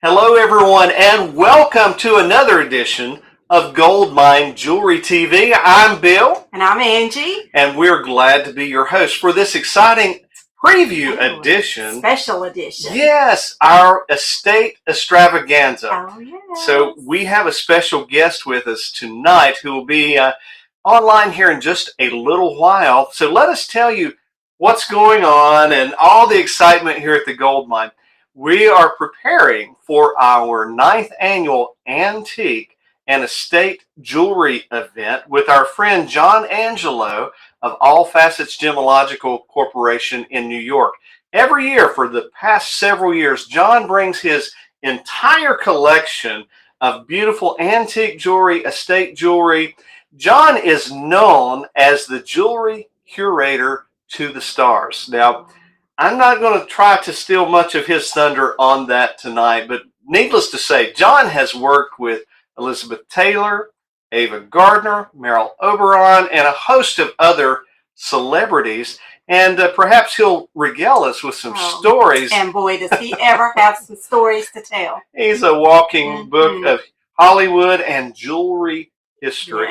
Hello, everyone, and welcome to another edition of Goldmine Jewelry TV. I'm Bill. And I'm Angie. And we're glad to be your host for this exciting preview edition. Special edition. Yes, our estate extravaganza. Oh, yes. So we have a special guest with us tonight who will be online here in just a little while. So let us tell you what's going on and all the excitement here at the Goldmine. We are preparing for our 9th annual antique and estate jewelry event with our friend John Angelo of All Facets Gemological Corporation in New York. Every year for the past several years, John brings his entire collection of beautiful antique jewelry, estate jewelry. John is known as the jewelry curator to the stars. Now, I'm not going to try to steal much of his thunder on that tonight, but needless to say, John has worked with Elizabeth Taylor, Ava Gardner, Merle Oberon, and a host of other celebrities, and perhaps he'll regale us with some stories. And boy, does he ever have some stories to tell. He's a walking book of Hollywood and jewelry history.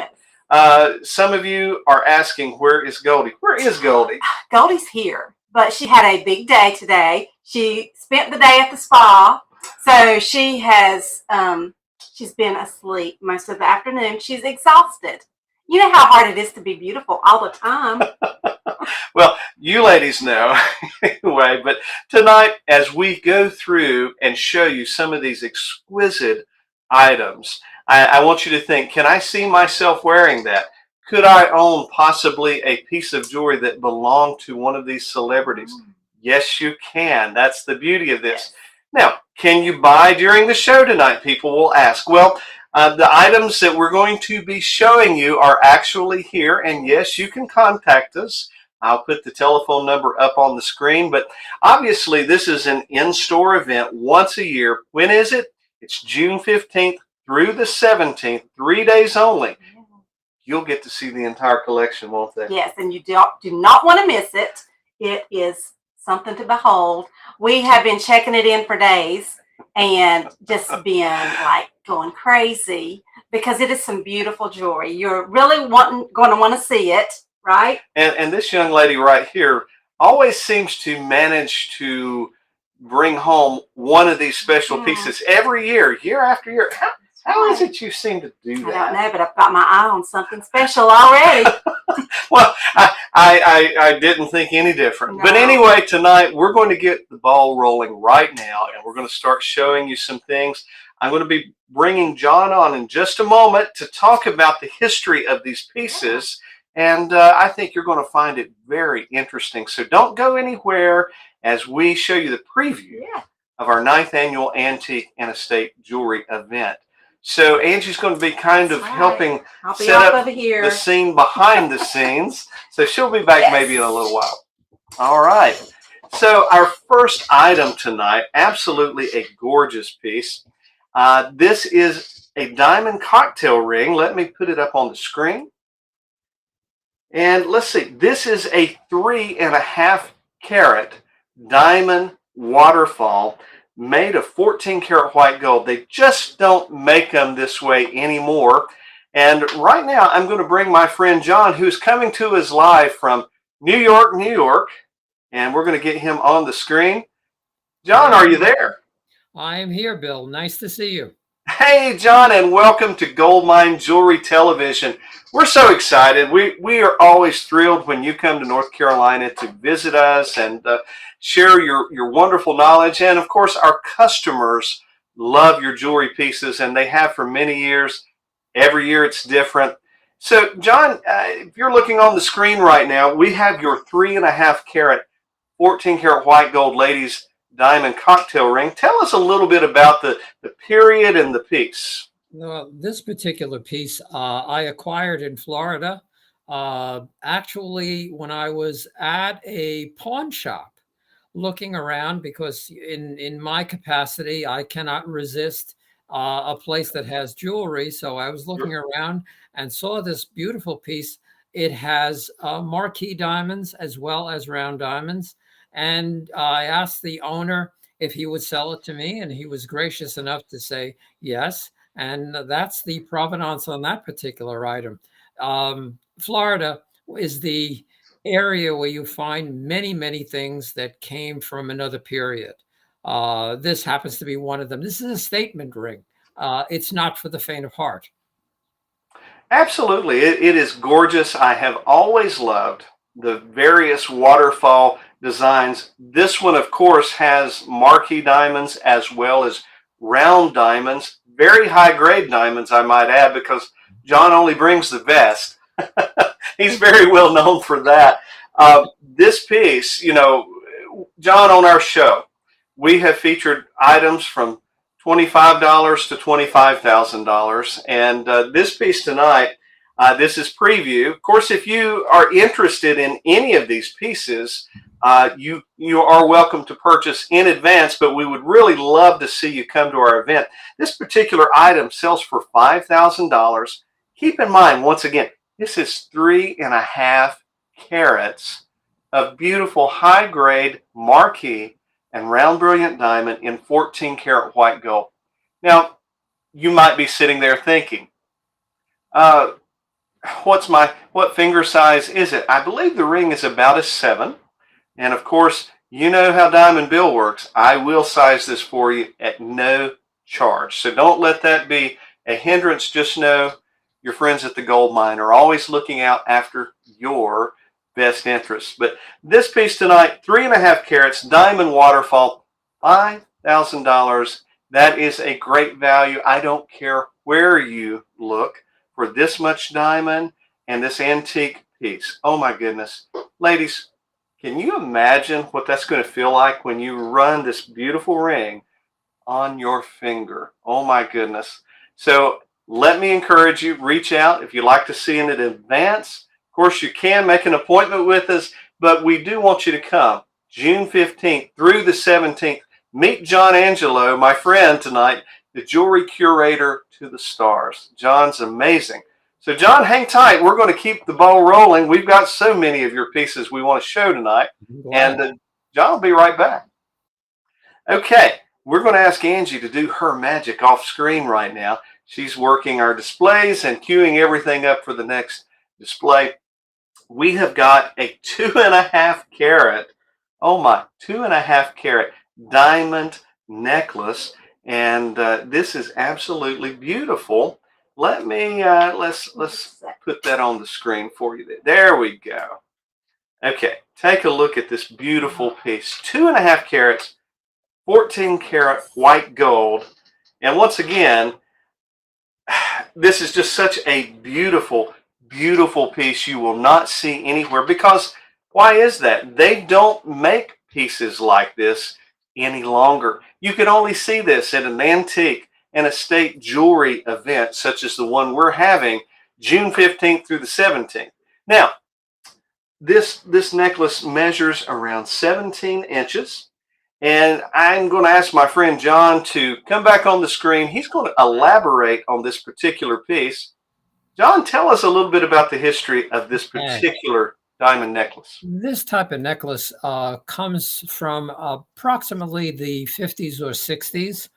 Yes. Some of you are asking, where is Goldie? Where is Goldie? Goldie's here. But she had a big day today. She spent the day at the spa, so she has she's been asleep most of the afternoon. She's exhausted. You know how hard it is to be beautiful all the time. Well, you ladies know anyway. But tonight, as we go through and show you some of these exquisite items, I want you to think: can I see myself wearing that? Could I own possibly a piece of jewelry that belonged to one of these celebrities? Yes, you can. That's the beauty of this. Now, can you buy during the show tonight? People will ask. Well, the items that we're going to be showing you are actually here. And yes, you can contact us. I'll put the telephone number up on the screen. But obviously, this is an in-store event once a year. When is it? It's June 15th through the 17th, 3 days only. You'll get to see the entire collection, won't they? Yes, and you do not want to miss it. It is something to behold. We have been checking it in for days and just been like going crazy because it is some beautiful jewelry. You're really going to want to see it, right? And this young lady right here always seems to manage to bring home one of these special pieces every year, year after year. How is it you seem to do that? I don't know, but I've got my eye on something special already. Well, I didn't think any different. No. But anyway, tonight we're going to get the ball rolling right now, and we're going to start showing you some things. I'm going to be bringing John on in just a moment to talk about the history of these pieces, and I think you're going to find it very interesting. So don't go anywhere as we show you the preview of our 9th annual Antique and Estate Jewelry event. So Angie's going to be kind of helping set up the scene behind the scenes. So she'll be back maybe in a little while. All right. So our first item tonight, absolutely a gorgeous piece. This is a diamond cocktail ring. Let me put it up on the screen. And let's see. This is a 3.5 carat diamond waterfall, made of 14 karat white gold. They just don't make them this way anymore. And right now, I'm going to bring my friend John, who's coming to us live from New York, New York. And we're going to get him on the screen. John, are you there? I am here, Bill. Nice to see you. Hey, John, and welcome to Goldmine Jewelry Television. We're so excited. We are always thrilled when you come to North Carolina to visit us and share your wonderful knowledge. And, of course, our customers love your jewelry pieces, and they have for many years. Every year it's different. So, John, if you're looking on the screen right now, we have your 3.5 carat, 14 karat white gold ladies diamond cocktail ring. Tell us a little bit about the period and the piece. This particular piece I acquired in Florida, actually when I was at a pawn shop looking around, because in my capacity, I cannot resist a place that has jewelry. So I was looking around and saw this beautiful piece. It has marquee diamonds as well as round diamonds. And I asked the owner if he would sell it to me, and he was gracious enough to say yes. And that's the provenance on that particular item. Florida is the area where you find many, many things that came from another period. This happens to be one of them. This is a statement ring. It's not for the faint of heart. Absolutely. It is gorgeous. I have always loved the various waterfall designs. This one, of course, has marquee diamonds as well as round diamonds, very high grade diamonds, I might add, because John only brings the best. He's very well known for that. This piece, you know, John, on our show, we have featured items from $25 to $25,000. And this piece tonight, this is preview. Of course, if you are interested in any of these pieces, you are welcome to purchase in advance, but we would really love to see you come to our event. This particular item sells for $5,000. Keep in mind, once again, this is 3.5 carats of beautiful high-grade marquee and round brilliant diamond in 14 karat white gold. Now, you might be sitting there thinking, what finger size is it? I believe the ring is about a 7. And of course, you know how Diamond Bill works. I will size this for you at no charge. So don't let that be a hindrance. Just know your friends at the gold mine are always looking out after your best interests. But this piece tonight, 3.5 carats, diamond waterfall, $5,000. That is a great value. I don't care where you look for this much diamond and this antique piece. Oh my goodness. Ladies, can you imagine what that's going to feel like when you run this beautiful ring on your finger? Oh my goodness. So let me encourage you, reach out if you'd like to see it in advance. Of course, you can make an appointment with us, but we do want you to come June 15th through the 17th. Meet John Angelo, my friend tonight, the jewelry curator to the stars. John's amazing. So John, hang tight. We're going to keep the ball rolling. We've got so many of your pieces we want to show tonight. And John will be right back. Okay, we're going to ask Angie to do her magic off screen right now. She's working our displays and queuing everything up for the next display. We have got a 2.5 carat, oh my, 2.5 carat diamond necklace. And this is absolutely beautiful. Let me, let's put that on the screen for you. There we go. Okay, take a look at this beautiful piece. 2.5 carats, 14 karat white gold. And once again, this is just such a beautiful, beautiful piece you will not see anywhere. Because why is that? They don't make pieces like this any longer. You can only see this at an antique and estate jewelry event such as the one we're having June 15th through the 17th. Now, this necklace measures around 17 inches. And I'm going to ask my friend John to come back on the screen. He's going to elaborate on this particular piece. John, tell us a little bit about the history of this particular diamond necklace. This type of necklace comes from approximately the 50s or 60s.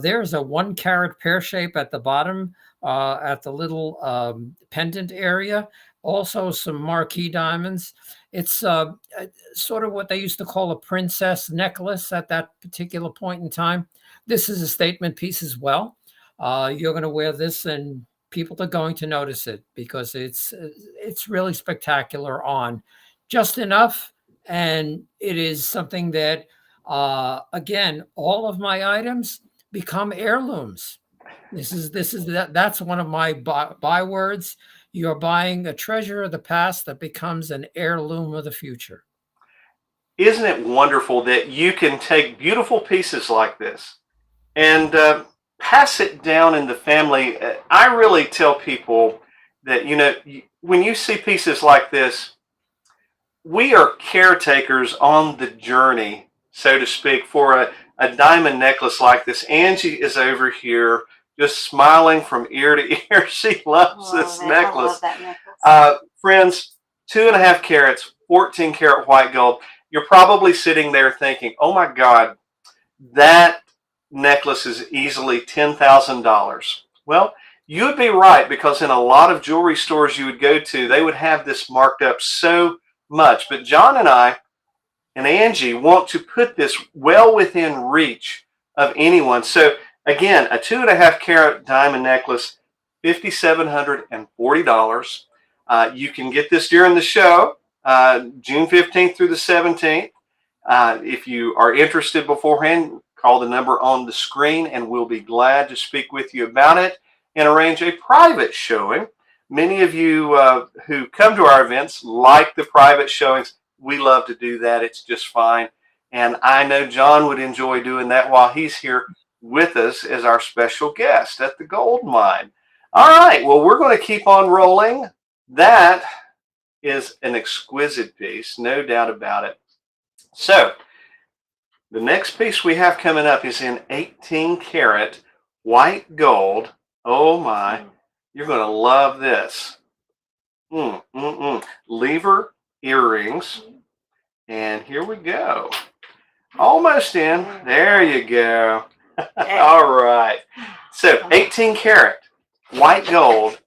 There's a 1 carat pear shape at the bottom at the little pendant area. Also some marquee diamonds. It's sort of what they used to call a princess necklace at that particular point in time. This is a statement piece as well. You're going to wear this and people are going to notice it because it's really spectacular on just enough. And it is something that, again, all of my items become heirlooms. That's one of my bywords. You're buying a treasure of the past that becomes an heirloom of the future. Isn't it wonderful that you can take beautiful pieces like this and pass it down in the family? I really tell people that, you know, when you see pieces like this, we are caretakers on the journey, so to speak, for a diamond necklace like this. Angie is over here just smiling from ear to ear. She loves this necklace. I love that necklace. Friends, 2.5 carats, 14 karat white gold. You're probably sitting there thinking, oh my God, that necklace is easily $10,000. Well, you would be right, because in a lot of jewelry stores you would go to, they would have this marked up so much. But John and I and Angie want to put this well within reach of anyone. So again, a 2.5 carat diamond necklace, $5,740. You can get this during the show, June 15th through the 17th. If you are interested beforehand, call the number on the screen and we'll be glad to speak with you about it and arrange a private showing. Many of you who come to our events like the private showings. We love to do that. It's just fine. And I know John would enjoy doing that while he's here with us as our special guest at the gold mine. All right. Well, we're going to keep on rolling. That is an exquisite piece, no doubt about it. So the next piece we have coming up is in 18 karat white gold. Oh my, you're going to love this. Lever earrings. And here we go. Almost in. There you go. All right. So 18 karat white gold,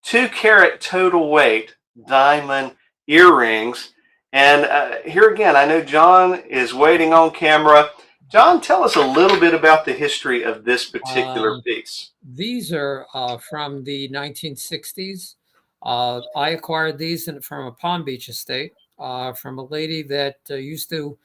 2 carat total weight diamond earrings. And here again, I know John is waiting on camera. John, tell us a little bit about the history of this particular piece. These are from the 1960s. I acquired these from a Palm Beach estate from a lady that they used to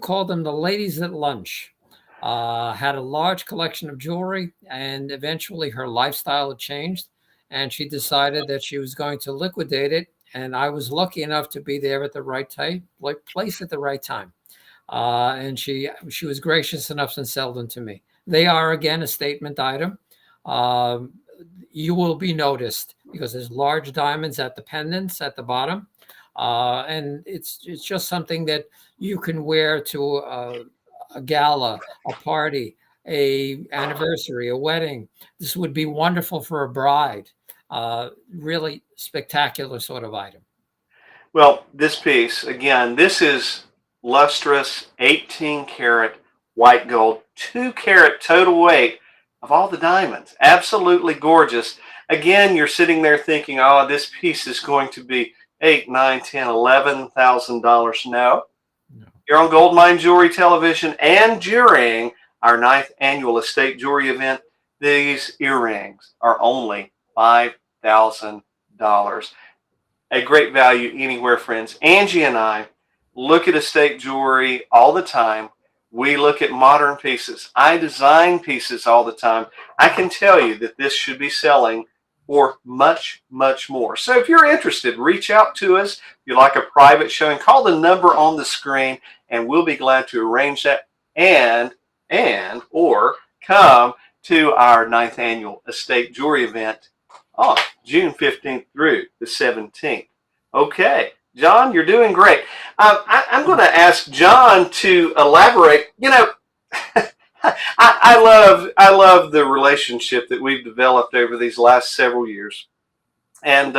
call them the ladies at lunch. Had a large collection of jewelry, and eventually her lifestyle had changed, and she decided that she was going to liquidate it. And I was lucky enough to be there at the right place at the right time. And she was gracious enough to sell them to me. They are, again, a statement item. You will be noticed because there's large diamonds at the pendants at the bottom. And it's just something that you can wear to a gala, a party, a anniversary, a wedding. This would be wonderful for a bride. Really spectacular sort of item. Well, this piece, again, this is lustrous 18 karat white gold, 2 carat total weight of all the diamonds. Absolutely gorgeous. Again, you're sitting there thinking, oh, this piece is going to be $8,000, $9,000, $10,000, $11,000. No. You're on Goldmine Jewelry Television, and during our 9th annual estate jewelry event, these earrings are only $5,000. A great value anywhere, friends. Angie and I look at estate jewelry all the time. We look at modern pieces. I design pieces all the time. I can tell you that this should be selling for much, much more. So if you're interested, reach out to us. If you'd like a private showing, call the number on the screen, and we'll be glad to arrange that or come to our 9th annual estate jewelry event on June 15th through the 17th. Okay, John, you're doing great. I'm going to ask John to elaborate. You know, I love the relationship that we've developed over these last several years. And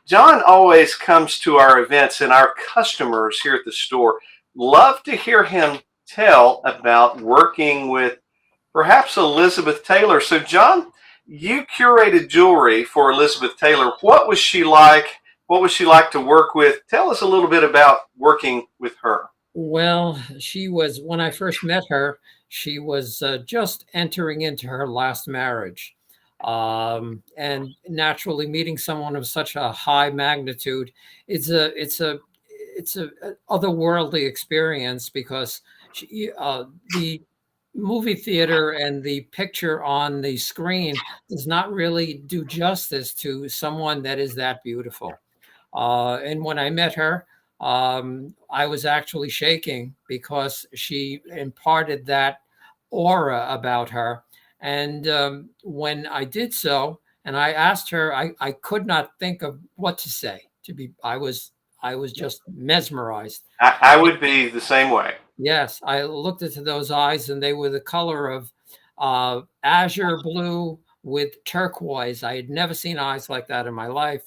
John always comes to our events, and our customers here at the store love to hear him tell about working with perhaps Elizabeth Taylor. So John, you curated jewelry for Elizabeth Taylor. What was she like? What was she like to work with? Tell us a little bit about working with her. Well, she was, when I first met her, she was just entering into her last marriage. And naturally meeting someone of such a high magnitude, it's a otherworldly experience, because the movie theater and the picture on the screen does not really do justice to someone that is that beautiful. And when I met her, I was actually shaking because she imparted that aura about her. And when I did so, and I asked her, I could not think of what to say. I was just mesmerized. I would be the same way. Yes, I looked into those eyes, and they were the color of azure blue with turquoise. I had never seen eyes like that in my life.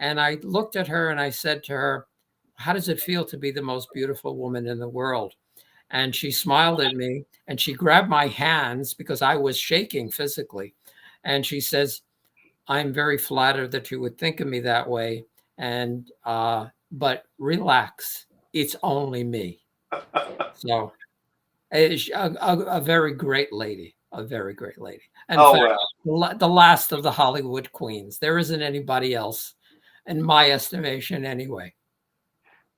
And I looked at her and I said to her, how does it feel to be the most beautiful woman in the world? And she smiled at me and she grabbed my hands because I was shaking physically. And she says, I'm very flattered that you would think of me that way. And, but relax, it's only me. So a very great lady, a very great lady. In Oh, fact, well. the last of the Hollywood queens. There isn't anybody else, in my estimation, anyway.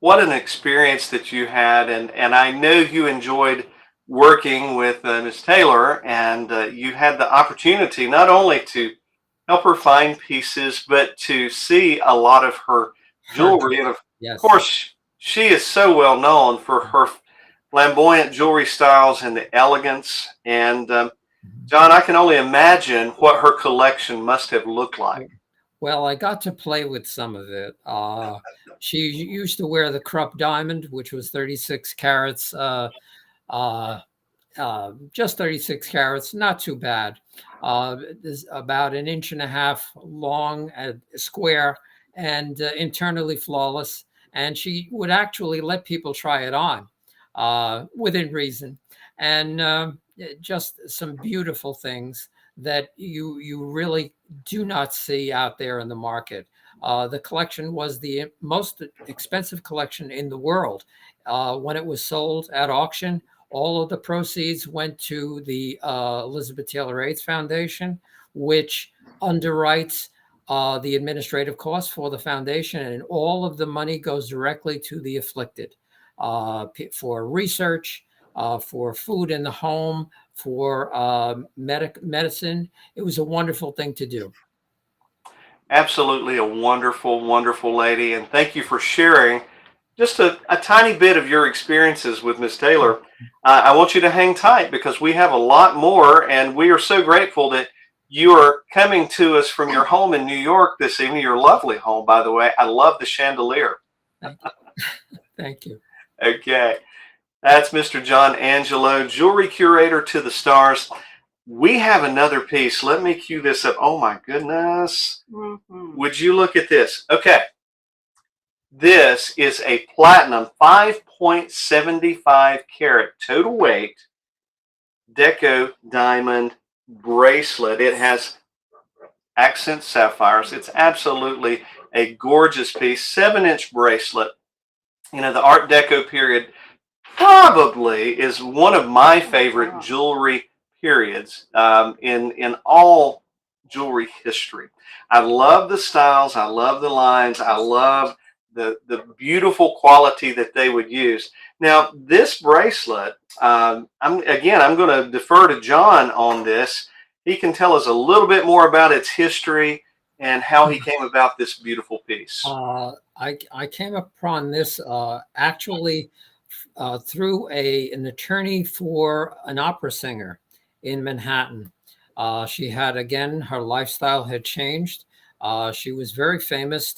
What an experience that you had, and I know you enjoyed working with Ms. Taylor, and you had the opportunity not only to help her find pieces, but to see a lot of her Her jewelry. jewelry, And of yes. course, she is so well known for her flamboyant jewelry styles and the elegance. And John, I can only imagine what her collection must have looked like. Well, I got to play with some of it. She used to wear the Krupp diamond, which was 36 carats, uh, just 36 carats, not too bad. There's about an inch and a half long, square, and internally flawless. And she would actually let people try it on within reason. And just some beautiful things that you really do not see out there in the market. The collection was the most expensive collection in the world. When it was sold at auction, all of the proceeds went to the Elizabeth Taylor AIDS Foundation, which underwrites the administrative costs for the foundation, and all of the money goes directly to the afflicted for research, for food in the home, for medicine. It was a wonderful thing to do. Absolutely a wonderful, wonderful lady. And thank you for sharing just a tiny bit of your experiences with Miss Taylor. I want you to hang tight because we have a lot more, and we are so grateful that you are coming to us from your home in New York this evening, your lovely home, by the way. I love the chandelier. Thank you. Thank you. Okay. That's Mr. John Angelo, Jewelry Curator to the Stars. We have another piece. Let me cue this up. Oh, my goodness. Mm-hmm. Would you look at this? Okay. This is a platinum 5.75 carat total weight deco diamond bracelet. It has accent sapphires. It's absolutely a gorgeous piece. 7-inch bracelet. You know, the Art Deco period probably is one of my favorite jewelry periods in all jewelry history. I love the styles. I love the lines. I love the beautiful quality that they would use. Now, this bracelet, I'm going to defer to John on this. He can tell us a little bit more about its history and how he came about this beautiful piece. I came upon this actually through an attorney for an opera singer in Manhattan. She had, again, her lifestyle had changed. She was very famous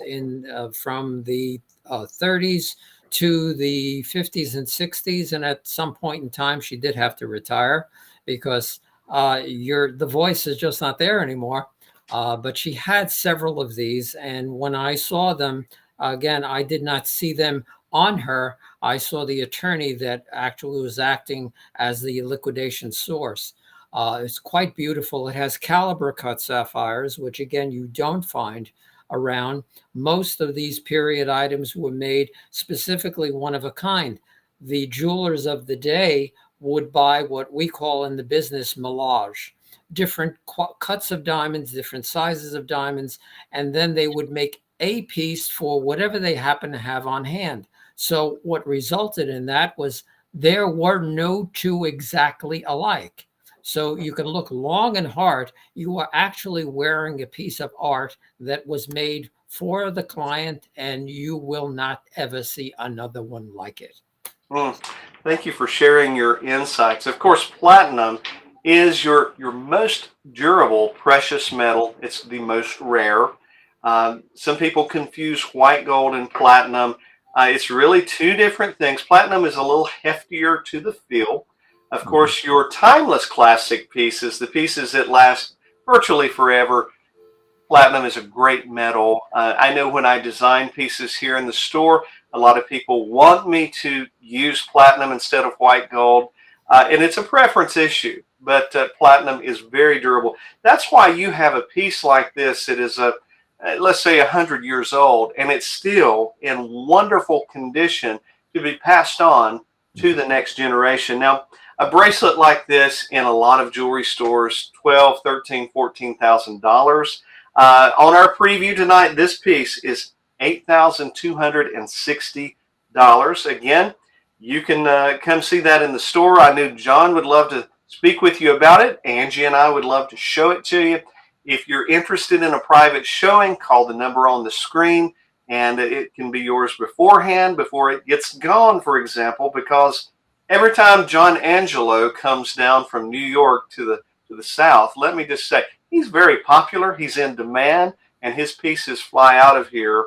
from the 30s to the 50s and 60s. And at some point in time, she did have to retire because the voice is just not there anymore. But she had several of these. And when I saw them, again, I did not see them on her. I saw the attorney that actually was acting as the liquidation source. It's quite beautiful. It has caliber cut sapphires, which again, you don't find around. Most of these period items were made specifically one of a kind. The jewelers of the day would buy what we call in the business melange, different cuts of diamonds, different sizes of diamonds, and then they would make a piece for whatever they happen to have on hand. So what resulted in that was there were no two exactly alike. So you can look long and hard. You are actually wearing a piece of art that was made for the client, and you will not ever see another one like it. Thank you for sharing your insights. Of course, platinum is your most durable precious metal. It's the most rare. Some people confuse white gold and platinum. It's really two different things. Platinum is a little heftier to the feel. Of course, your timeless classic pieces, the pieces that last virtually forever, platinum is a great metal. I know when I design pieces here in the store, A lot of people want me to use platinum instead of white gold, and it's a preference issue, but platinum is very durable. That's why you have a piece like this that is let's say 100 years old, and it's still in wonderful condition to be passed on to the next generation. Now, a bracelet like this in a lot of jewelry stores, $12,000, $13,000, $14,000. On our preview tonight, this piece is $8,260. Again, you can come see that in the store. I knew John would love to speak with you about it. Angie and I would love to show it to you. If you're interested in a private showing, call the number on the screen, and it can be yours beforehand, before it gets gone, for example, because every time John Angelo comes down from New York to the South, let me just say, he's very popular, he's in demand, and his pieces fly out of here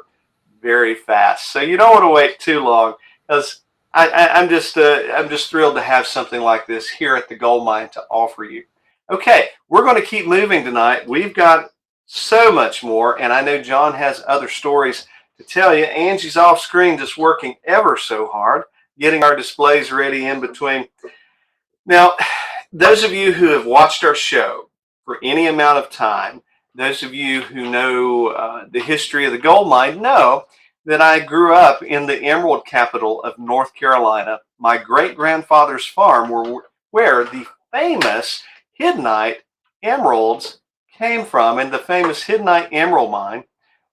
very fast. So you don't want to wait too long, because I'm just thrilled to have something like this here at the Gold Mine to offer you. Okay, we're going to keep moving tonight. We've got so much more, and I know John has other stories to tell you. Angie's off screen just working ever so hard, getting our displays ready in between. Now, those of you who have watched our show for any amount of time, those of you who know the history of the gold mine know that I grew up in the emerald capital of North Carolina. My great-grandfather's farm where the famous Hiddenite emeralds came from, and the famous Hiddenite emerald mine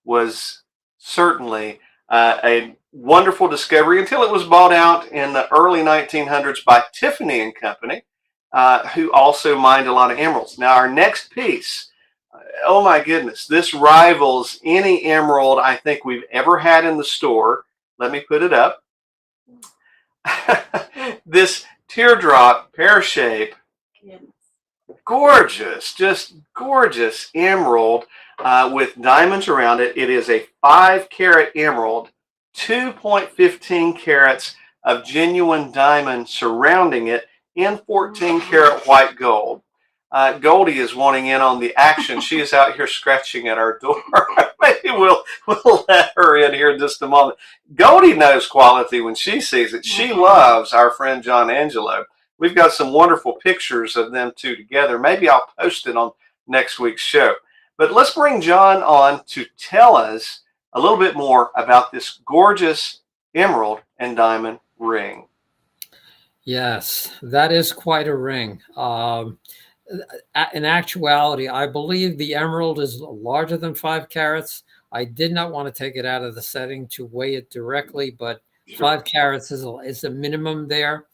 was certainly a wonderful discovery until it was bought out in the early 1900s by Tiffany and Company, who also mined a lot of emeralds. Now, our next piece, oh my goodness, this rivals any emerald I think we've ever had in the store. Let me put it up. This teardrop pear shape, gorgeous, just gorgeous emerald with diamonds around it. It is a 5-carat emerald, 2.15 carats of genuine diamond surrounding it in 14-karat white gold. Goldie is wanting in on the action. She is out here scratching at our door. Maybe we'll let her in here in just a moment. Goldie knows quality when she sees it. She loves our friend John Angelo. We've got some wonderful pictures of them two together. Maybe I'll post it on next week's show. But let's bring John on to tell us a little bit more about this gorgeous emerald and diamond ring. Yes, that is quite a ring. In actuality, I believe the emerald is larger than 5 carats. I did not want to take it out of the setting to weigh it directly, but 5 carats is a minimum there.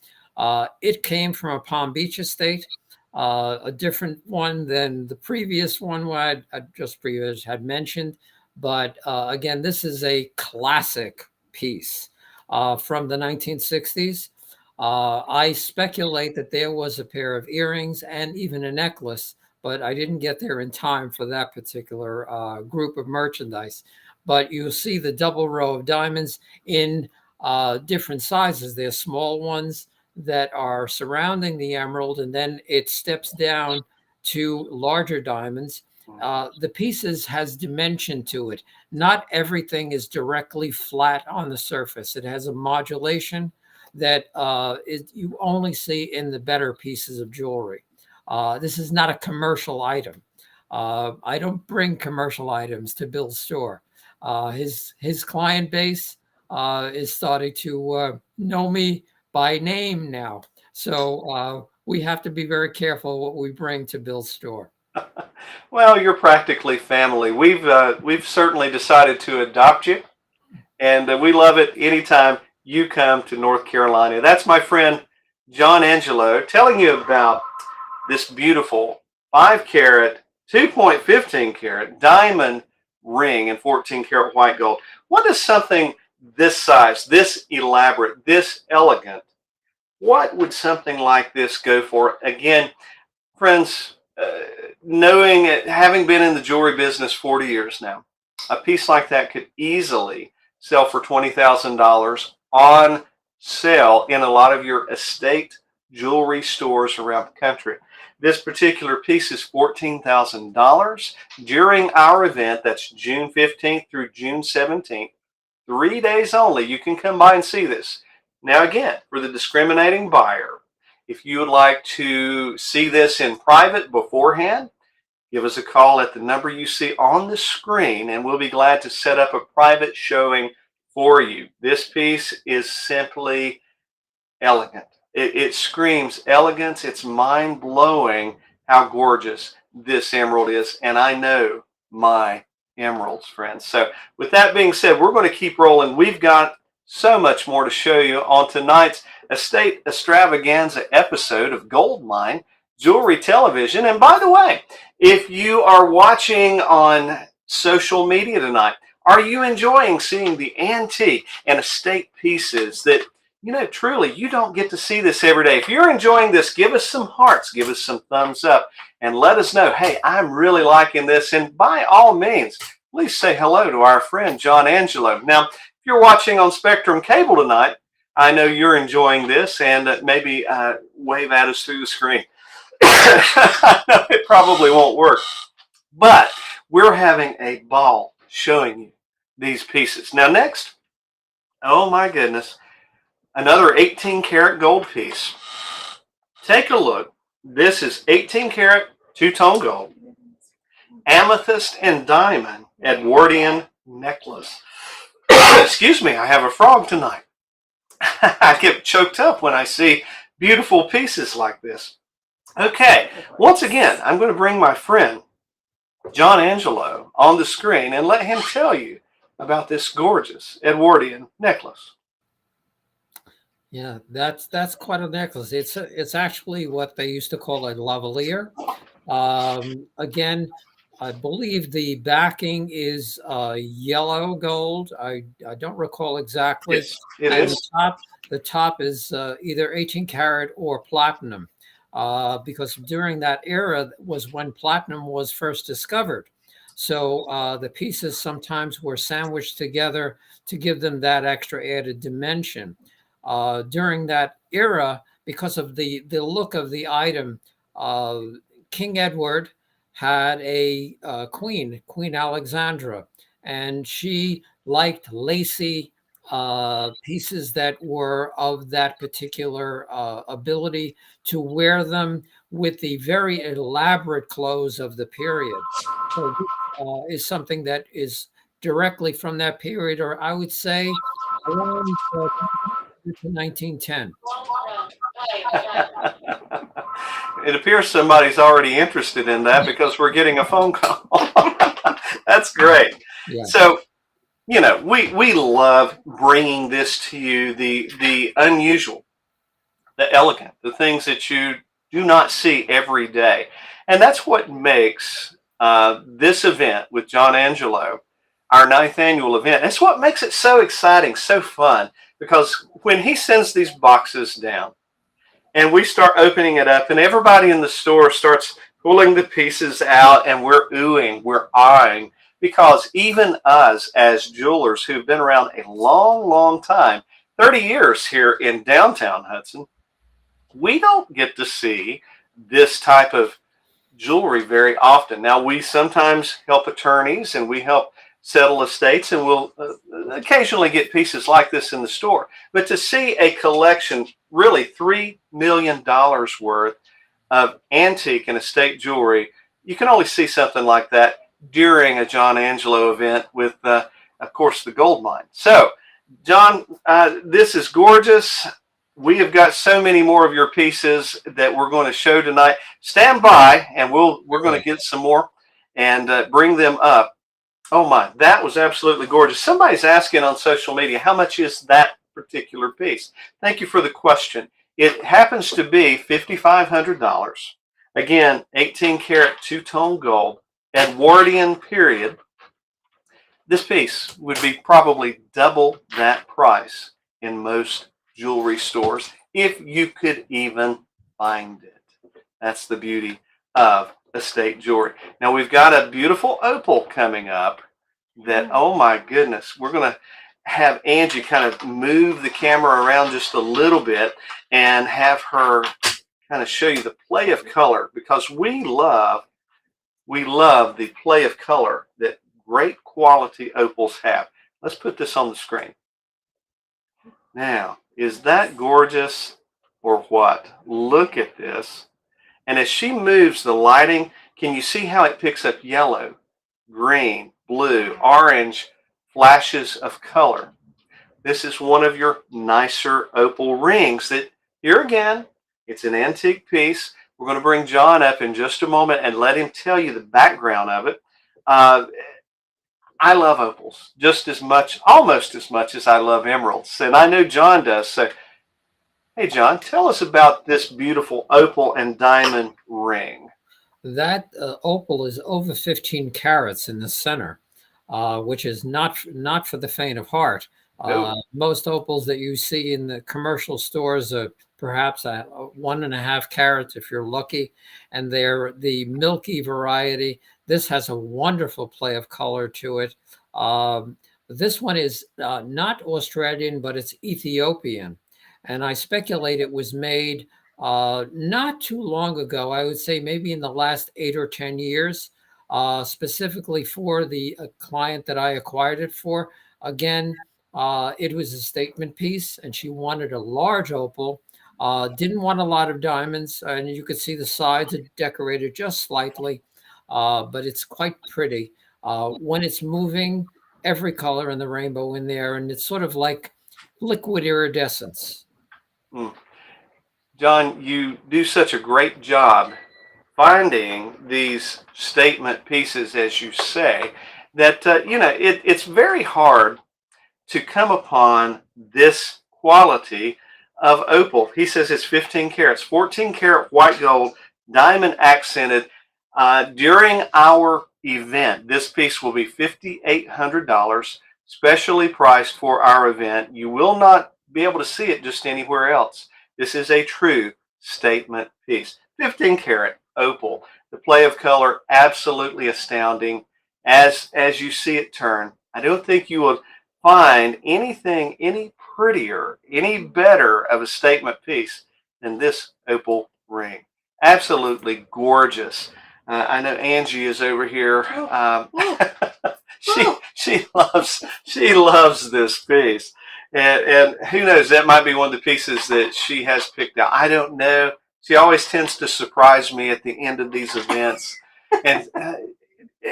It came from a Palm Beach estate, a different one than the previous one I just previously had mentioned. But again, this is a classic piece from the 1960s. I speculate that there was a pair of earrings and even a necklace, but I didn't get there in time for that particular group of merchandise. But you'll see the double row of diamonds in different sizes. There's small ones that are surrounding the emerald, and then it steps down to larger diamonds. The pieces has dimension to it. Not everything is directly flat on the surface. It has a modulation that you only see in the better pieces of jewelry. This is not a commercial item. I don't bring commercial items to Bill's store. His client base is starting to know me by name now. So we have to be very careful what we bring to Bill's store. Well, you're practically family. We've certainly decided to adopt you, and we love it anytime you come to North Carolina. That's my friend John Angelo telling you about this beautiful 5-carat, 2.15 carat diamond ring in 14-karat white gold. What does something this size, this elaborate, this elegant, what would something like this go for? Again, friends, knowing it, having been in the jewelry business 40 years now, a piece like that could easily sell for $20,000 on sale in a lot of your estate jewelry stores around the country. This particular piece is $14,000 during our event. That's June 15th through June 17th. 3 days only, you can come by and see this. Now again, for the discriminating buyer, if you would like to see this in private beforehand, give us a call at the number you see on the screen, and we'll be glad to set up a private showing for you. This piece is simply elegant. It screams elegance. It's mind-blowing how gorgeous this emerald is, and I know my emeralds, friends. So with that being said, we're going to keep rolling. We've got so much more to show you on tonight's Estate Extravaganza episode of Goldmine Jewelry Television. And by the way, if you are watching on social media tonight, are you enjoying seeing the antique and estate pieces that, you know, truly, you don't get to see this every day? If you're enjoying this, give us some hearts, give us some thumbs up, and let us know, hey, I'm really liking this. And by all means, please say hello to our friend John Angelo. Now, if you're watching on Spectrum Cable tonight, I know you're enjoying this, and maybe wave at us through the screen. I know it probably won't work, but we're having a ball showing you these pieces. Now next, oh my goodness, another 18 karat gold piece. Take a look. This is 18 karat two-tone gold, amethyst and diamond Edwardian necklace. Excuse me, I have a frog tonight. I get choked up when I see beautiful pieces like this. Okay, once again, I'm going to bring my friend John Angelo on the screen and let him tell you about this gorgeous Edwardian necklace. Yeah, that's quite a necklace. It's actually what they used to call a lavalier. Again, I believe the backing is yellow gold. I don't recall exactly. Yes, it and is. The top is either 18 karat or platinum, because during that era was when platinum was first discovered. So the pieces sometimes were sandwiched together to give them that extra added dimension. During that era, because of the look of the item, King Edward had a queen, Queen Alexandra, and she liked lacy pieces that were of that particular ability to wear them with the very elaborate clothes of the period. So this is something that is directly from that period, or I would say around 1910. It appears somebody's already interested in that because we're getting a phone call. That's great. Yeah. So, you know, we love bringing this to you, the unusual, the elegant, the things that you do not see every day. And that's what makes this event with John Angelo, our 9th annual event, that's what makes it so exciting, so fun, because when he sends these boxes down and we start opening it up and everybody in the store starts pulling the pieces out and we're oohing, we're eyeing, because even us as jewelers who've been around a long, long time, 30 years here in downtown Hudson, we don't get to see this type of jewelry very often. Now, we sometimes help attorneys and we help settle estates, and we'll occasionally get pieces like this in the store. But to see a collection, really $3 million worth of antique and estate jewelry, you can only see something like that during a John Angelo event with, of course, the gold mine. So, John, this is gorgeous. We have got so many more of your pieces that we're going to show tonight. Stand by, and we're going to get some more and bring them up. Oh my, that was absolutely gorgeous. Somebody's asking on social media, how much is that particular piece? Thank you for the question. It happens to be $5,500. Again, 18 karat two-tone gold, Edwardian period. This piece would be probably double that price in most jewelry stores, if you could even find it. That's the beauty of estate jewelry. Now we've got a beautiful opal coming up that, oh my goodness, we're going to have Angie kind of move the camera around just a little bit and have her kind of show you the play of color, because we love the play of color that great quality opals have. Let's put this on the screen. Now, is that gorgeous or what? Look at this. And as she moves the lighting, can you see how it picks up yellow, green, blue, orange flashes of color? This is one of your nicer opal rings that, here again, it's an antique piece. We're going to bring John up in just a moment and let him tell you the background of it. I love opals just as much, almost as much as I love emeralds. And I know John does. So, hey, John, tell us about this beautiful opal and diamond ring. That opal is over 15 carats in the center, which is not for the faint of heart. Most opals that you see in the commercial stores are perhaps 1.5 carats if you're lucky, and they're the milky variety. This has a wonderful play of color to it. This one is not Australian, but it's Ethiopian, and I speculate it was made not too long ago. I would say maybe in the last 8 or 10 years, specifically for the client that I acquired it for. Again, it was a statement piece, and she wanted a large opal, didn't want a lot of diamonds, and you could see the sides are decorated just slightly, but it's quite pretty. When it's moving, every color in the rainbow in there, and it's sort of like liquid iridescence. Mm. John, you do such a great job finding these statement pieces, as you say, that, it's very hard to come upon this quality of opal. He says it's 15 carats, 14 karat white gold, diamond accented. During our event, this piece will be $5,800, specially priced for our event. You will not be able to see it just anywhere else. This is a true statement piece. 15 karat opal. The play of color, absolutely astounding. As you see it turn, I don't think you will find anything any prettier, any better of a statement piece than this opal ring. Absolutely gorgeous. I know Angie is over here. She loves this piece, and who knows, that might be one of the pieces that she has picked out. I don't know. She always tends to surprise me at the end of these events, and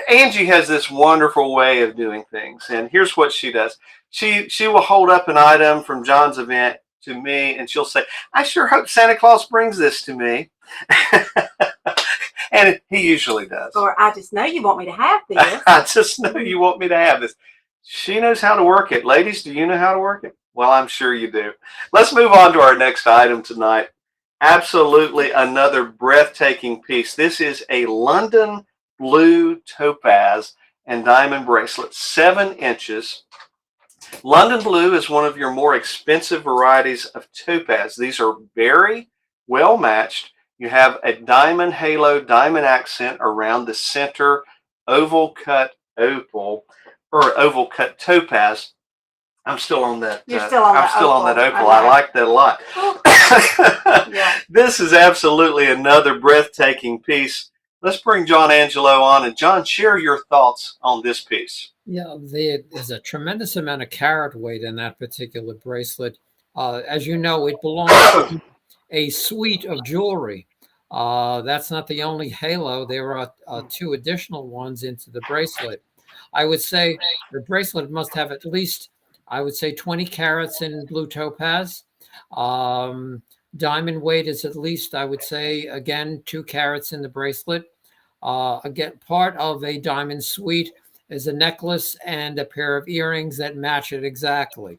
Angie has this wonderful way of doing things, and here's what she does. She will hold up an item from John's event to me, and she'll say, "I sure hope Santa Claus brings this to me." And he usually does. Or, "I just know you want me to have this." I just know you want me to have this. She knows how to work it. Ladies, do you know how to work it? Well, I'm sure you do. Let's move on to our next item tonight. Absolutely another breathtaking piece. This is a London blue topaz and diamond bracelet, 7 inches. London blue is one of your more expensive varieties of topaz. These are very well matched. You have a diamond halo, diamond accent around the center, oval cut opal, or oval cut topaz. I'm still on that. You're still on that opal. On that opal. I like that a lot. Yeah. This is absolutely another breathtaking piece. Let's bring John Angelo on, and John, share your thoughts on this piece. Yeah, there's a tremendous amount of carat weight in that particular bracelet. As you know, it belongs to a suite of jewelry. That's not the only halo. There are 2 additional ones into the bracelet. I would say the bracelet must have at least, I would say, 20 carats in blue topaz. Diamond weight is at least, I would say, again, 2 carats in the bracelet. Again, part of a diamond suite is a necklace and a pair of earrings that match it exactly.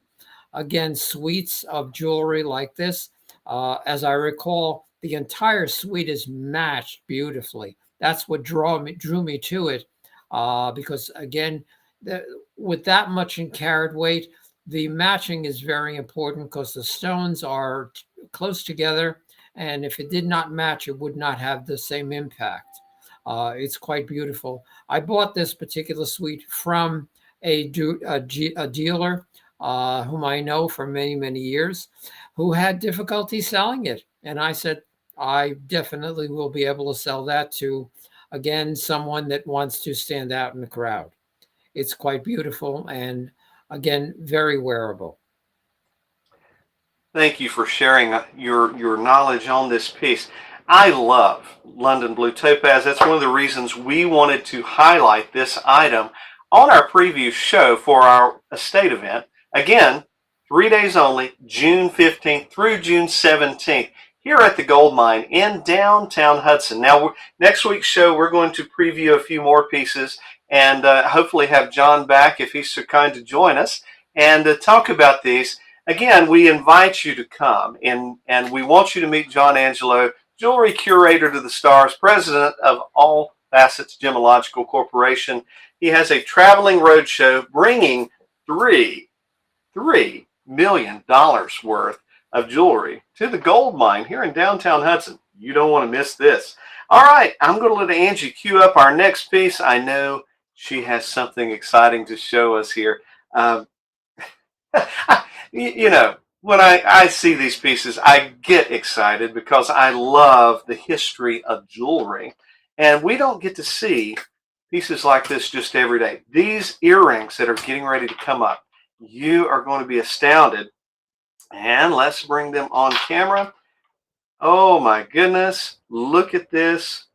Again, suites of jewelry like this, as I recall, the entire suite is matched beautifully. That's what drew me to it, because again, with that much in carat weight, the matching is very important because the stones are close together, and if it did not match, it would not have the same impact. It's quite beautiful. I bought this particular suite from a dealer whom I know for many, many years, who had difficulty selling it. And I said, I definitely will be able to sell that to, again, someone that wants to stand out in the crowd. It's quite beautiful. And again, very wearable. Thank you for sharing your knowledge on this piece. I love London Blue Topaz. That's one of the reasons we wanted to highlight this item on our preview show for our estate event. Again, 3 days only, June 15th through June 17th, here at the Gold Mine in downtown Hudson. Now, next week's show, we're going to preview a few more pieces and hopefully have John back if he's so kind to join us and talk about these. Again, we invite you to come, and we want you to meet John Angelo, Jewelry Curator to the Stars, President of All Facets Gemological Corporation. He has a traveling roadshow bringing $3 million worth of jewelry to the gold mine here in downtown Hudson. You don't want to miss this. All right, I'm going to let Angie cue up our next piece. I know she has something exciting to show us here. You know, when I see these pieces, I get excited because I love the history of jewelry. And we don't get to see pieces like this just every day. These earrings that are getting ready to come up, you are going to be astounded. And let's bring them on camera. Oh my goodness, look at this.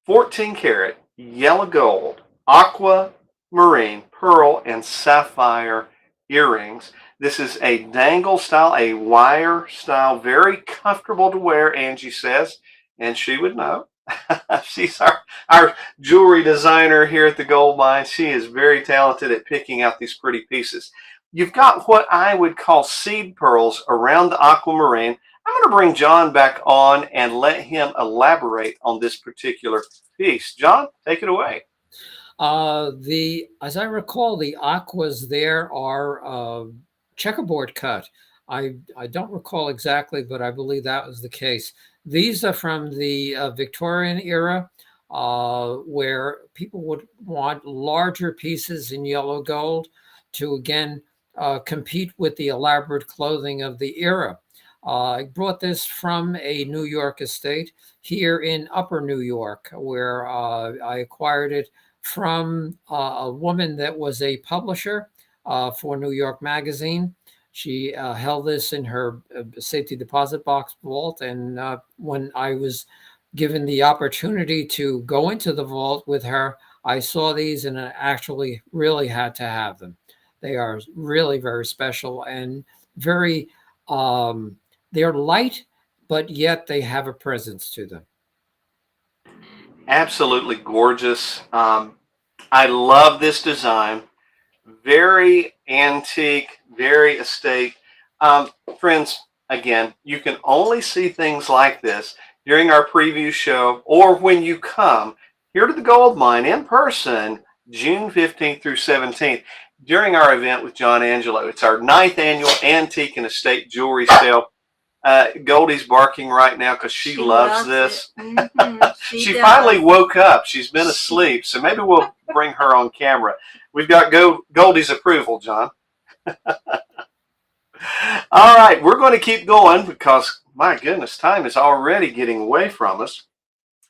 14 karat yellow gold, aquamarine, pearl, and sapphire earrings. This is a dangle style, a wire style, very comfortable to wear, Angie says, and she would know. She's our jewelry designer here at the Gold Mine. She is very talented at picking out these pretty pieces. You've got what I would call seed pearls around the aquamarine. I'm going to bring John back on and let him elaborate on this particular piece. John, take it away. As I recall, the aquas there are checkerboard cut. I don't recall exactly, but I believe that was the case. These are from the Victorian era, where people would want larger pieces in yellow gold to, again, compete with the elaborate clothing of the era. I brought this from a New York estate here in Upper New York, where I acquired it from a woman that was a publisher for New York Magazine. She held this in her safety deposit box vault. And when I was given the opportunity to go into the vault with her, I saw these and I actually really had to have them. They are really very special and very, they're light, but yet they have a presence to them. Absolutely gorgeous. I love this design. Very antique, very estate. Friends, again, you can only see things like this during our preview show or when you come here to the Gold Mine in person, June 15th through 17th, during our event with John Angelo. It's our 9th annual Antique and Estate Jewelry Sale. Goldie's barking right now because she loves this. She finally woke up. She's been asleep, so maybe we'll bring her on camera. We've got Goldie's approval, John. All right, we're going to keep going because, my goodness, time is already getting away from us.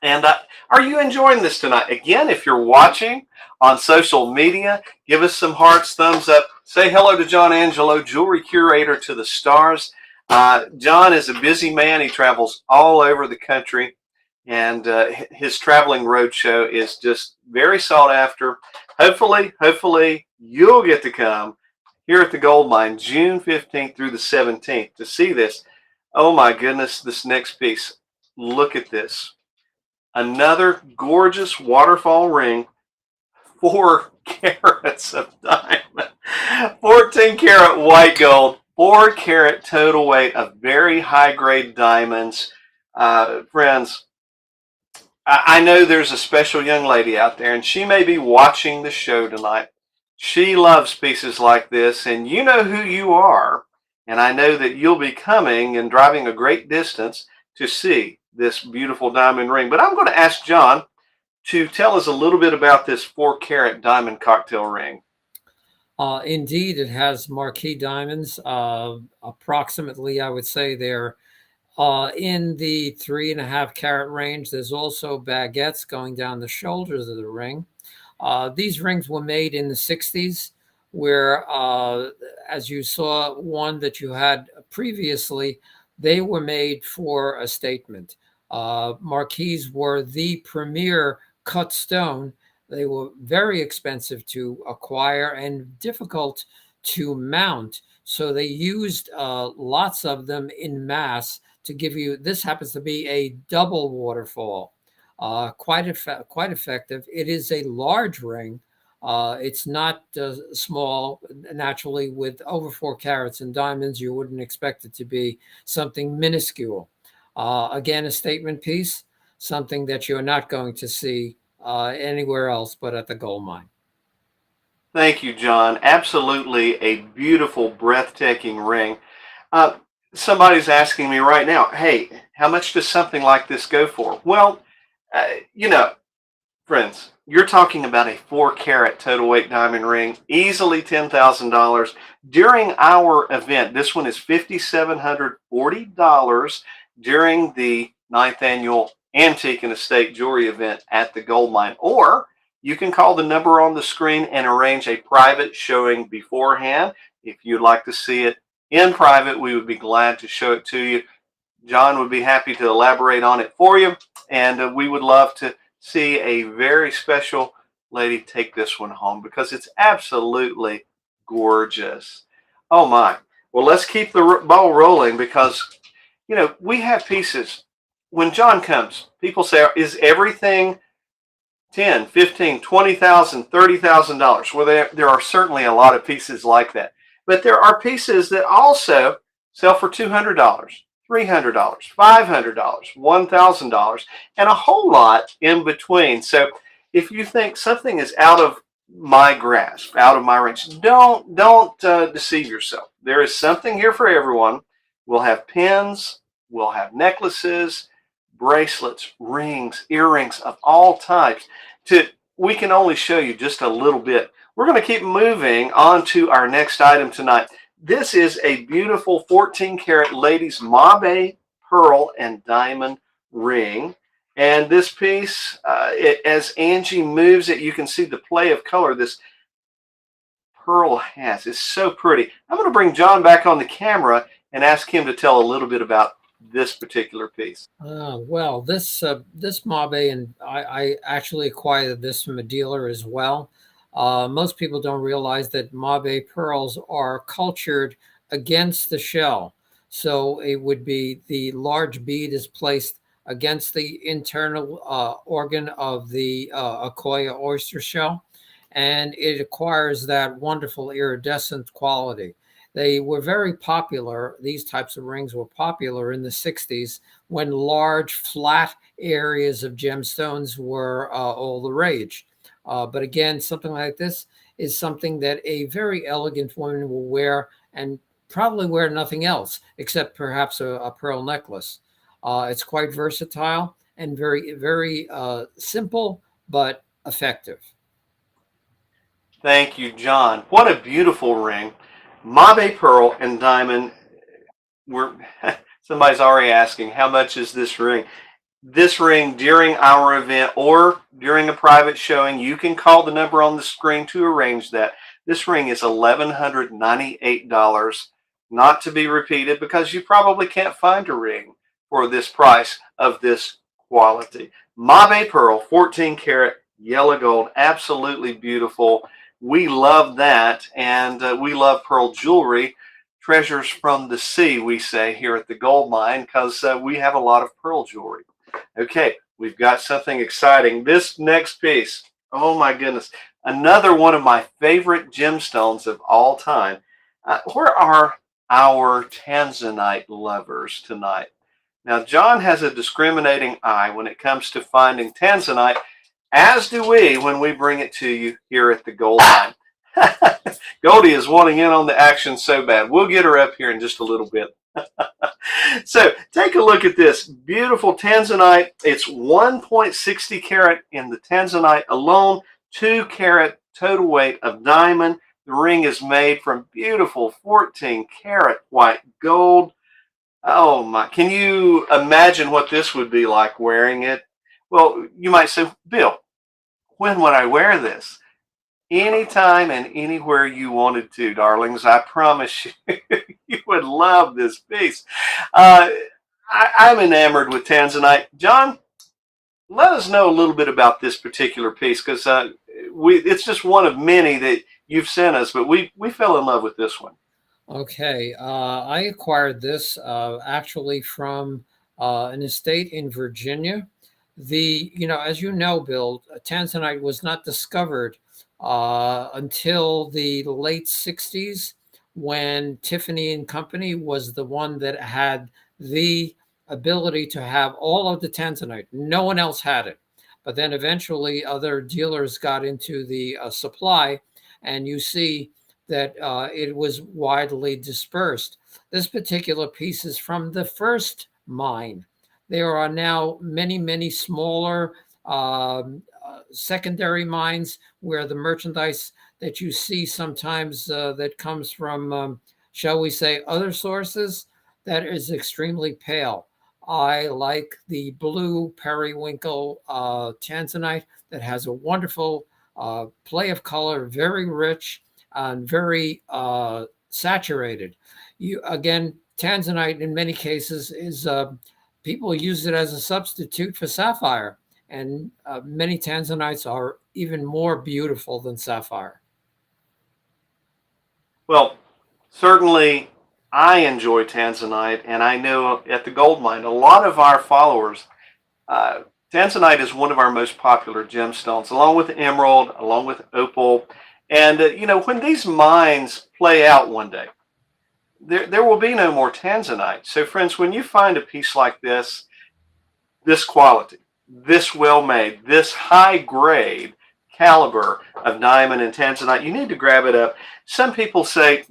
And are you enjoying this tonight? Again, if you're watching on social media, give us some hearts, thumbs up. Say hello to John Angelo, Jewelry Curator to the Stars. John is a busy man. He travels all over the country, and his traveling roadshow is just very sought after. Hopefully, you'll get to come here at the Gold Mine June 15th through the 17th to see this. Oh my goodness, this next piece. Look at this. Another gorgeous waterfall ring, 4 carats of diamond, 14 karat white gold, 4 karat total weight of very high grade diamonds. Friends, I know there's a special young lady out there and she may be watching the show tonight. She loves pieces like this, and you know who you are. And I know that you'll be coming and driving a great distance to see this beautiful diamond ring. But I'm going to ask John to tell us a little bit about this 4 karat diamond cocktail ring. Indeed, it has marquee diamonds. Approximately, I would say they're in the 3.5 carat range. There's also baguettes going down the shoulders of the ring. These rings were made in the 60s where, as you saw one that you had previously, they were made for a statement. Marquise were the premier cut stone. They were very expensive to acquire and difficult to mount. So they used lots of them in mass to give you. This happens to be a double waterfall, quite effective. It is a large ring. It's not small. Naturally, with over 4 carats in diamonds, you wouldn't expect it to be something minuscule. Again, a statement piece, something that you're not going to see anywhere else but at the gold mine. Thank you, John. Absolutely a beautiful, breathtaking ring. Uh, Somebody's asking me right now, hey, how much does something like this go for? Well, you know, friends, you're talking about a 4 carat total weight diamond ring, easily $10,000. During our event, this one is $5,740 during the 9th annual Antique and Estate Jewelry event at the Gold Mine. Or you can call the number on the screen and arrange a private showing beforehand. If you'd like to see it in private, we would be glad to show it to you. John would be happy to elaborate on it for you, and we would love to see a very special lady take this one home because it's absolutely gorgeous. Oh my. Well, let's keep the ball rolling because, you know, we have pieces. When John comes, people say, is everything 10, 15, 20,000, $30,000? Well, there are certainly a lot of pieces like that. But there are pieces that also sell for $200, $300, $500, $1,000, and a whole lot in between. So if you think something is out of my grasp, out of my range, don't deceive yourself. There is something here for everyone. We'll have pins, we'll have necklaces, bracelets, rings, earrings of all types. We can only show you just a little bit. We're going to keep moving on to our next item tonight. This is a beautiful 14-carat ladies Mabe pearl and diamond ring. And this piece, as Angie moves it, you can see the play of color this pearl has. It's so pretty. I'm going to bring John back on the camera and ask him to tell a little bit about this particular piece. Well, this Mabe, and I actually acquired this from a dealer as well. Most people don't realize that Mabe pearls are cultured against the shell. So it would be the large bead is placed against the internal organ of the Akoya oyster shell, and it acquires that wonderful iridescent quality. They were very popular. These types of rings were popular in the 60s when large flat areas of gemstones were all the rage. But again, something like this is something that a very elegant woman will wear and probably wear nothing else except perhaps a pearl necklace. It's quite versatile and very simple but effective. Thank you, John. What a beautiful ring. Mabe pearl and diamond. Somebody's already asking, how much is this ring? This ring during our event or during a private showing, you can call the number on the screen to arrange that. This ring is $1,198, not to be repeated because you probably can't find a ring for this price of this quality. Mabe pearl, 14 karat yellow gold, absolutely beautiful. We love that, and we love pearl jewelry. Treasures from the sea, we say here at the gold mine, because we have a lot of pearl jewelry. Okay, we've got something exciting. This next piece, oh my goodness, another one of my favorite gemstones of all time. Where are our tanzanite lovers tonight? Now, John has a discriminating eye when it comes to finding tanzanite, as do we when we bring it to you here at the gold mine. Goldie is wanting in on the action so bad. We'll get her up here in just a little bit. So take a look at this beautiful tanzanite. It's 1.60 carat in the tanzanite alone, 2 carat total weight of diamond. The ring is made from beautiful 14 karat white gold. Oh my, can you imagine what this would be like wearing it? Well, you might say, Bill, when would I wear this? anytime and anywhere you wanted to, darlings. I promise you, you would love this piece. Uh, I'm enamored with Tanzanite. John, let us know a little bit about this particular piece, because it's just one of many that you've sent us, but we fell in love with this one. Okay, I acquired this actually from an estate in Virginia. As you know, Bill, Tanzanite was not discovered until the late 60s, when Tiffany and Company was the one that had the ability to have all of the Tanzanite. No one else had it. But then eventually other dealers got into the supply, and you see that it was widely dispersed. This particular piece is from the first mine. There are now many, many smaller secondary mines where the merchandise that you see sometimes that comes from, shall we say, other sources, that is extremely pale. I like the blue periwinkle tanzanite that has a wonderful play of color, very rich and very saturated. You again, tanzanite in many cases is people use it as a substitute for sapphire, and many tanzanites are even more beautiful than sapphire. Well, certainly I enjoy Tanzanite, and I know at the gold mine, a lot of our followers, uh, Tanzanite is one of our most popular gemstones, along with emerald, along with opal. And, when these mines play out one day, there will be no more Tanzanite. So, friends, when you find a piece like this quality, this well made, this high grade caliber of diamond and Tanzanite, you need to grab it up. Some people say,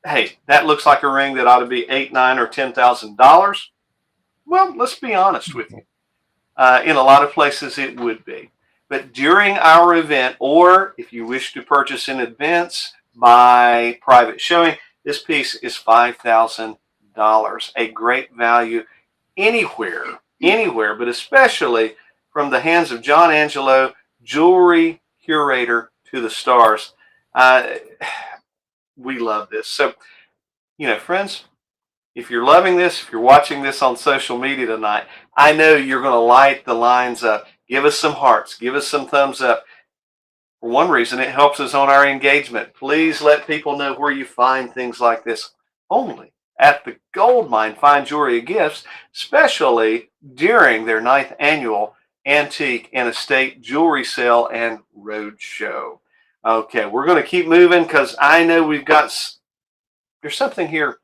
hey, that looks like a ring that ought to be $8, $9, or $10,000. Well, let's be honest with you. In a lot of places, it would be. But during our event, or if you wish to purchase in advance by private showing, this piece is $5,000. A great value anywhere, but especially from the hands of John Angelo, Jewelry Curator to the stars. Uh, we love this. So, friends, if you're loving this, if you're watching this on social media tonight, I know you're going to light the lines up. Give us some hearts. Give us some thumbs up. For one reason, it helps us on our engagement. Please let people know where you find things like this only at the Gold Mine Fine Jewelry and Gifts, especially during their 9th annual Antique and Estate Jewelry Sale and Roadshow. Okay, we're going to keep moving because I know there's something here.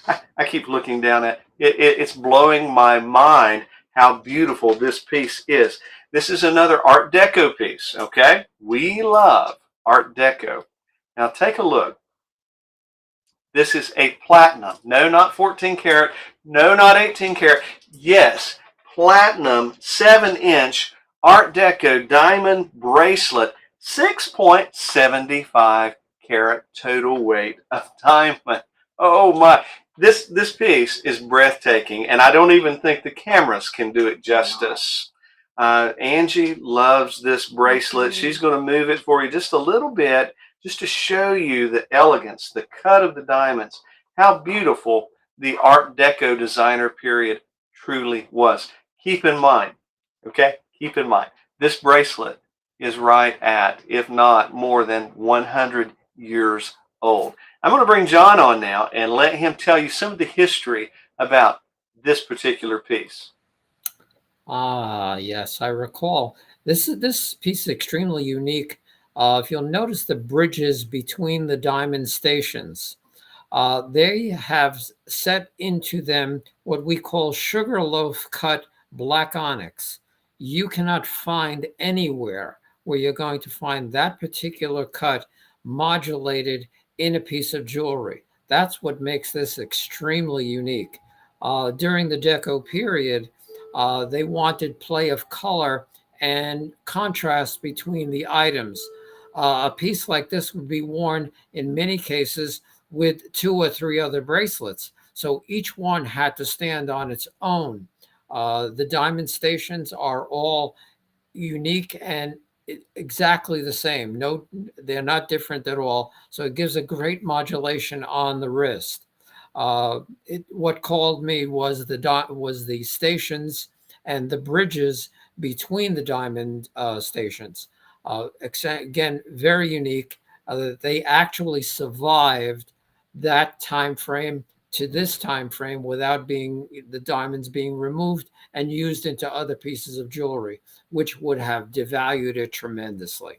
I keep looking down at it. It's blowing my mind how beautiful this piece is. This is another Art Deco piece, okay? We love Art Deco. Now take a look. This is a platinum. No, not 14 karat. No, not 18 karat. Yes, platinum 7-inch Art Deco diamond bracelet, 6.75 carat total weight of diamond. Oh my. This piece is breathtaking, and I don't even think the cameras can do it justice. Angie loves this bracelet. She's going to move it for you just a little bit, just to show you the elegance, the cut of the diamonds, how beautiful the Art Deco designer period truly was. Keep in mind, this bracelet is right at, if not more than 100 years old. I'm going to bring John on now and let him tell you some of the history about this particular piece. Ah, yes, I recall. This piece is extremely unique. If you'll notice the bridges between the diamond stations, they have set into them what we call sugarloaf cut black onyx. You cannot find anywhere where you're going to find that particular cut modulated in a piece of jewelry. That's what makes this extremely unique. During the Deco period, they wanted play of color and contrast between the items. A piece like this would be worn in many cases with 2 or 3 other bracelets. So each one had to stand on its own. The diamond stations are all unique and exactly the same. No, they're not different at all. So it gives a great modulation on the wrist. What called me was the stations and the bridges between the diamond stations. Again, very unique. They actually survived that time frame to this time frame without the diamonds being removed and used into other pieces of jewelry, which would have devalued it tremendously.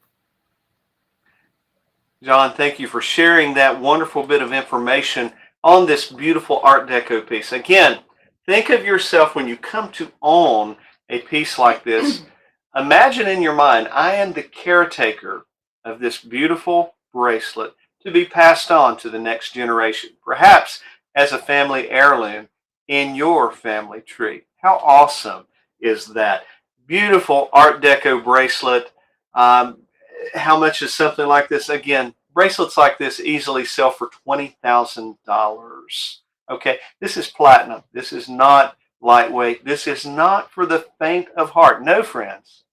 John, thank you for sharing that wonderful bit of information on this beautiful Art Deco piece. Again, think of yourself when you come to own a piece like this. Imagine in your mind, I am the caretaker of this beautiful bracelet to be passed on to the next generation, perhaps as a family heirloom in your family tree. How awesome is that? Beautiful Art Deco bracelet. How much is something like this? Again, bracelets like this easily sell for $20,000. Okay, this is platinum. This is not lightweight. This is not for the faint of heart. No, friends.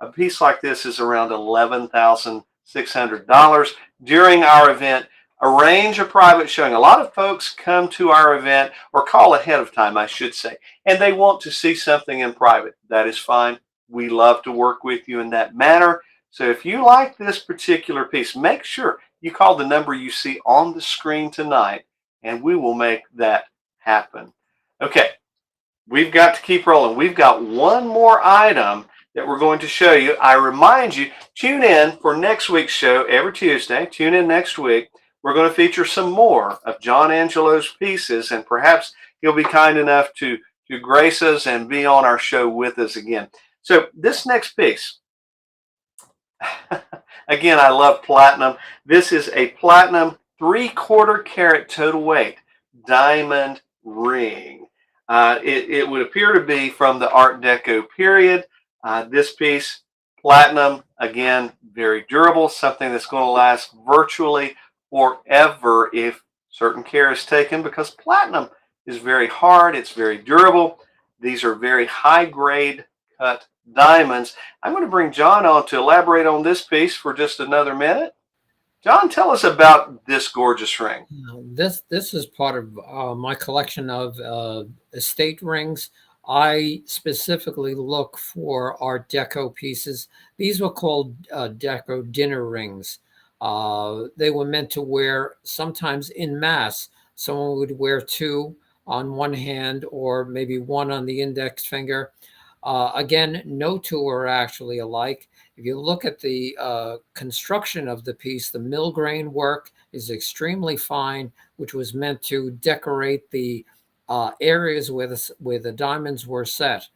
A piece like this is around $11,600 during our event. Arrange a private showing. A lot of folks come to our event, or call ahead of time, I should say, and they want to see something in private. That is fine. We love to work with you in that manner. So if you like this particular piece, make sure you call the number you see on the screen tonight, and we will make that happen. Okay, we've got to keep rolling. We've got one more item that we're going to show you. I remind you, tune in for next week's show every Tuesday. Tune in next week. We're going to feature some more of John Angelo's pieces, and perhaps he'll be kind enough to grace us and be on our show with us again. So this next piece, again, I love platinum. This is a platinum 3/4 carat total weight diamond ring. It would appear to be from the Art Deco period. This piece, platinum, again, very durable, something that's going to last virtually forever if certain care is taken, because platinum is very hard, it's very durable. These are very high grade cut diamonds. I'm going to bring John on to elaborate on this piece for just another minute. John, tell us about this gorgeous ring. This is part of my collection of estate rings. I specifically look for Art Deco pieces. These were called Deco dinner rings. They were meant to wear sometimes in mass. Someone would wear two on one hand, or maybe one on the index finger. Again, no two are actually alike. If you look at the construction of the piece, the mill grain work is extremely fine, which was meant to decorate the areas where the diamonds were set.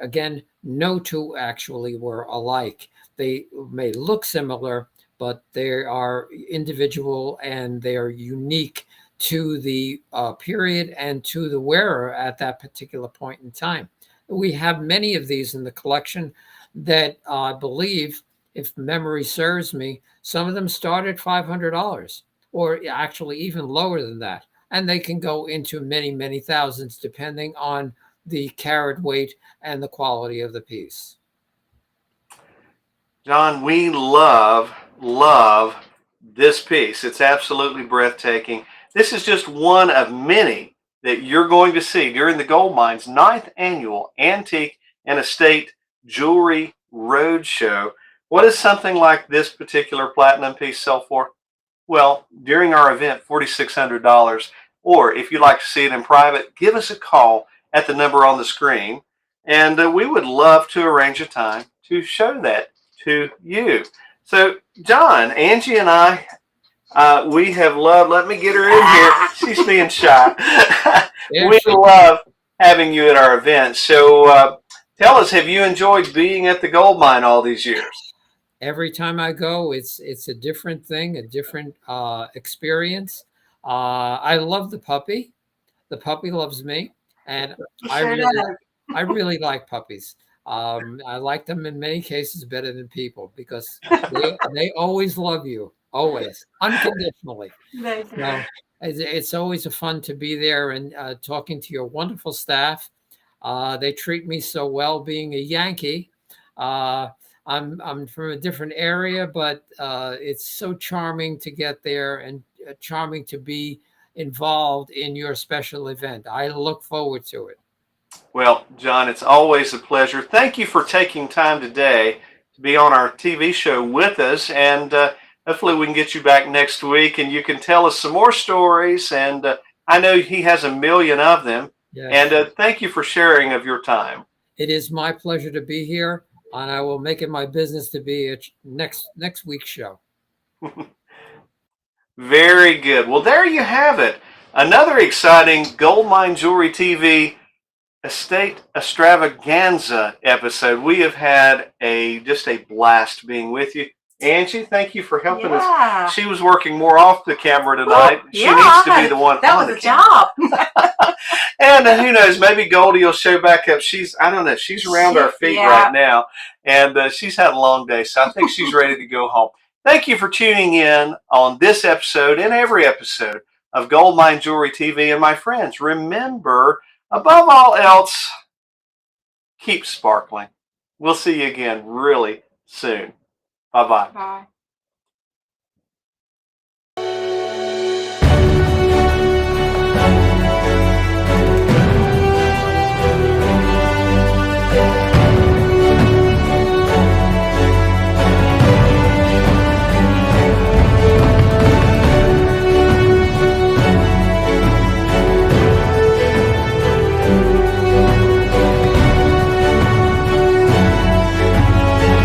Again, no two actually were alike. They may look similar, but they are individual and they are unique to the period and to the wearer at that particular point in time. We have many of these in the collection that I believe, if memory serves me, some of them start at $500 or actually even lower than that. And they can go into many, many thousands depending on the carat weight and the quality of the piece. John, we love this piece. It's absolutely breathtaking. This is just one of many that you're going to see during the Gold Mine's 9th annual Antique and Estate Jewelry Roadshow. What does something like this particular platinum piece sell for? Well, during our event, $4,600. Or if you'd like to see it in private, give us a call at the number on the screen, and we would love to arrange a time to show that to you. So, John, Angie and I, we have loved, let me get her in here. She's being shy. We love having you at our event. So tell us, have you enjoyed being at the Gold Mine all these years? Every time I go, it's a different thing, a different experience. I love the puppy. The puppy loves me. And I really like puppies. I like them in many cases better than people because they always love you, always, unconditionally. So it's always a fun to be there and talking to your wonderful staff. They treat me so well being a Yankee. I'm from a different area, but it's so charming to get there and charming to be involved in your special event. I look forward to it. Well, John, it's always a pleasure. Thank you for taking time today to be on our TV show with us, and hopefully we can get you back next week and you can tell us some more stories. And I know he has a million of them. Yes. And thank you for sharing of your time. It is my pleasure to be here, and I will make it my business to be at next week's show. Very good. Well, there you have it. Another exciting Goldmine Jewelry TV Estate Extravaganza episode. We have had just a blast being with you. Angie, thank you for helping us. She was working more off the camera tonight. She needs to be the one that on was the a job. And who knows, maybe Goldie will show back up. I don't know, she's around our feet right now. And she's had a long day, so I think she's ready to go home. Thank you for tuning in on this episode and every episode of Goldmine Jewelry TV. And my friends, remember, above all else, keep sparkling. We'll see you again really soon. Bye-bye. Bye.